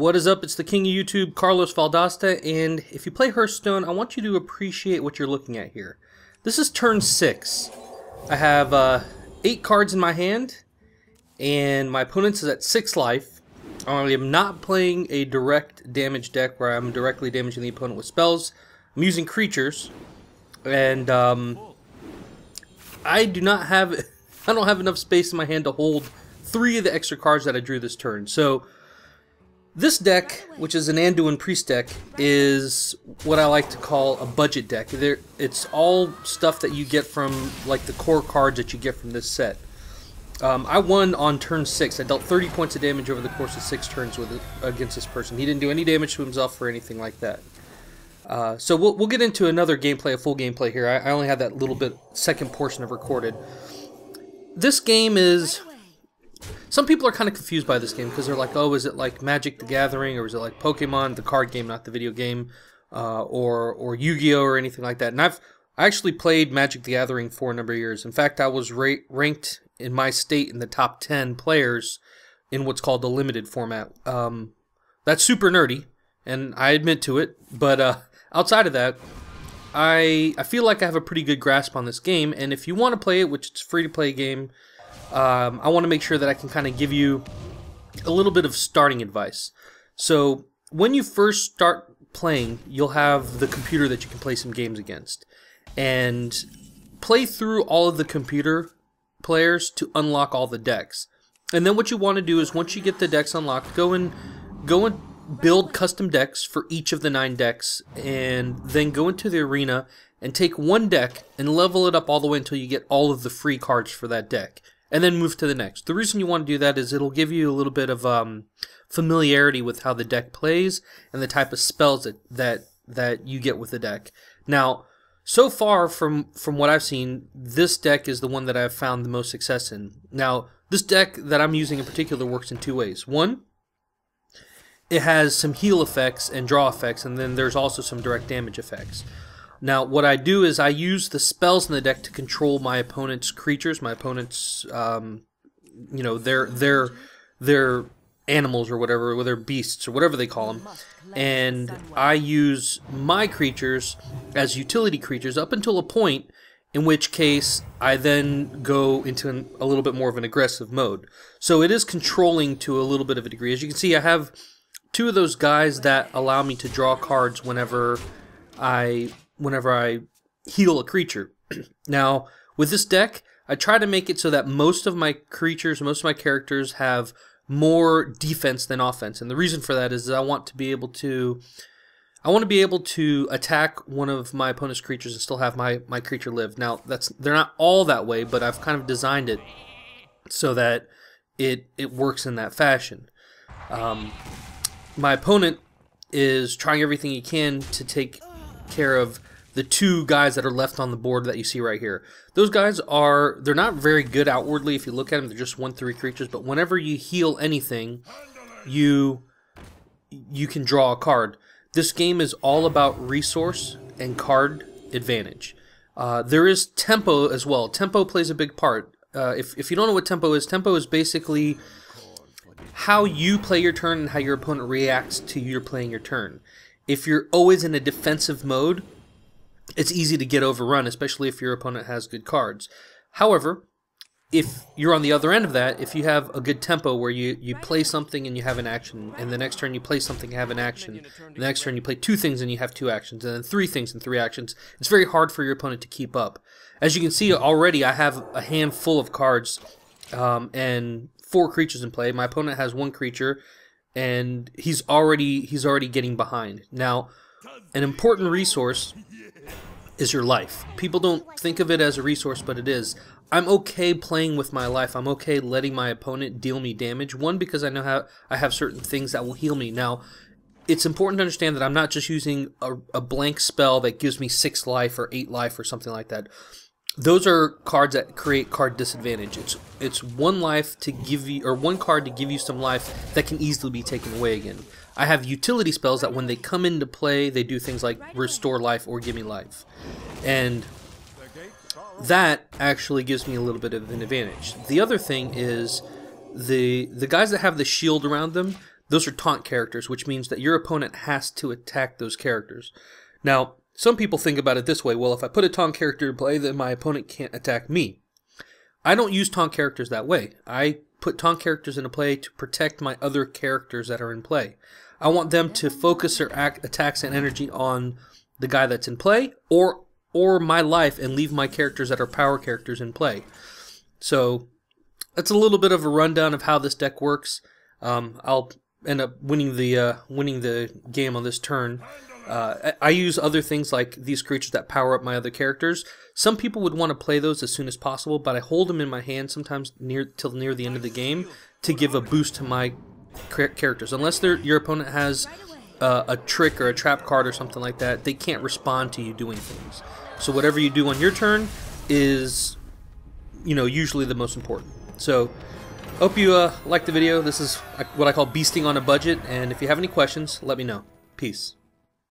What is up? It's the king of YouTube, Carlos Valdosta, and if you play Hearthstone, I want you to appreciate what you're looking at here. This is turn 6. I have 8 cards in my hand, and my opponent's is at 6 life. I am not playing a direct damage deck where I'm directly damaging the opponent with spells. I'm using creatures, and I don't have enough space in my hand to hold 3 of the extra cards that I drew this turn. So this deck, which is an Anduin priest deck, is what I like to call a budget deck. It's all stuff that you get from like the core cards that you get from this set. I won on turn 6. I dealt 30 points of damage over the course of 6 turns against this person. He didn't do any damage to himself or anything like that. So we'll get into another gameplay, a full gameplay here. I only had that little bit second portion of recorded. This game is... Some people are kind of confused by this game because they're like, oh, is it like Magic the Gathering, or is it like Pokemon, the card game, not the video game, or Yu-Gi-Oh, or anything like that? And I actually played Magic the Gathering for a number of years. In fact, I was ranked in my state in the top 10 players in what's called the limited format. That's super nerdy, and I admit to it, but outside of that, I feel like I have a pretty good grasp on this game, and if you want to play it, which it's a free-to-play game, I want to make sure that I can kind of give you a little bit of starting advice. So when you first start playing, you'll have the computer that you can play some games against, and play through all of the computer players to unlock all the decks. And then what you want to do is, once you get the decks unlocked, go and build custom decks for each of the 9 decks, and then go into the arena and take one deck and level it up all the way until you get all of the free cards for that deck, and then move to the next. The reason you want to do that is it'll give you a little bit of familiarity with how the deck plays and the type of spells that you get with the deck. Now, so far from what I've seen, this deck is the one that I've found the most success in. Now, this deck that I'm using in particular works in 2 ways. One, it has some heal effects and draw effects, and then there's also some direct damage effects. Now, what I do is I use the spells in the deck to control my opponent's creatures, my opponent's, you know, their animals or whatever, or their beasts or whatever they call them, and I use my creatures as utility creatures up until a point, in which case I then go into a little bit more of an aggressive mode. So it is controlling to a little bit of a degree. As you can see, I have 2 of those guys that allow me to draw cards whenever I heal a creature. Now, with this deck, I try to make it so that most of my creatures, most of my characters have more defense than offense, and the reason for that is I want to be able to attack one of my opponent's creatures and still have my creature live. Now, they're not all that way, but I've kind of designed it so that it works in that fashion. My opponent is trying everything he can to take care of the 2 guys that are left on the board that you see right here. Those guys they're not very good outwardly. If you look at them, they're just 1/3 creatures, but whenever you heal anything, you can draw a card. This game is all about resource and card advantage. There is tempo as well. Tempo plays a big part. If you don't know what tempo is basically how you play your turn and how your opponent reacts to you playing your turn. If you're always in a defensive mode, it's easy to get overrun, especially if your opponent has good cards. However, if you're on the other end of that, if you have a good tempo where you play something and you have an action, and the next turn you play something and have an action, the next turn you play 2 things and you have 2 actions, and then 3 things and 3 actions, it's very hard for your opponent to keep up. As you can see already, I have a handful of cards and 4 creatures in play. My opponent has 1 creature, and he's already getting behind. Now, an important resource is your life. People don't think of it as a resource, but it is. I'm okay playing with my life. I'm okay letting my opponent deal me damage. One, because I know how I have certain things that will heal me. Now, it's important to understand that I'm not just using a blank spell that gives me 6 life or 8 life or something like that. Those are cards that create card disadvantage. It's 1 life to give you, or 1 card to give you some life that can easily be taken away again. I have utility spells that when they come into play, they do things like restore life or give me life. And that actually gives me a little bit of an advantage. The other thing is the guys that have the shield around them, those are taunt characters, which means that your opponent has to attack those characters. Now, some people think about it this way: well, if I put a taunt character in play, then my opponent can't attack me. I don't use taunt characters that way. I put taunt characters into play to protect my other characters that are in play. I want them to focus their attacks and energy on the guy that's in play, or my life, and leave my characters that are power characters in play. So that's a little bit of a rundown of how this deck works. I'll end up winning the game on this turn. I use other things like these creatures that power up my other characters. Some people would want to play those as soon as possible, but I hold them in my hand sometimes till near the end of the game to give a boost to my characters. Unless your opponent has a trick or a trap card or something like that, they can't respond to you doing things. So whatever you do on your turn is, usually the most important. So hope you liked the video. This is what I call beasting on a budget, and if you have any questions, let me know. Peace.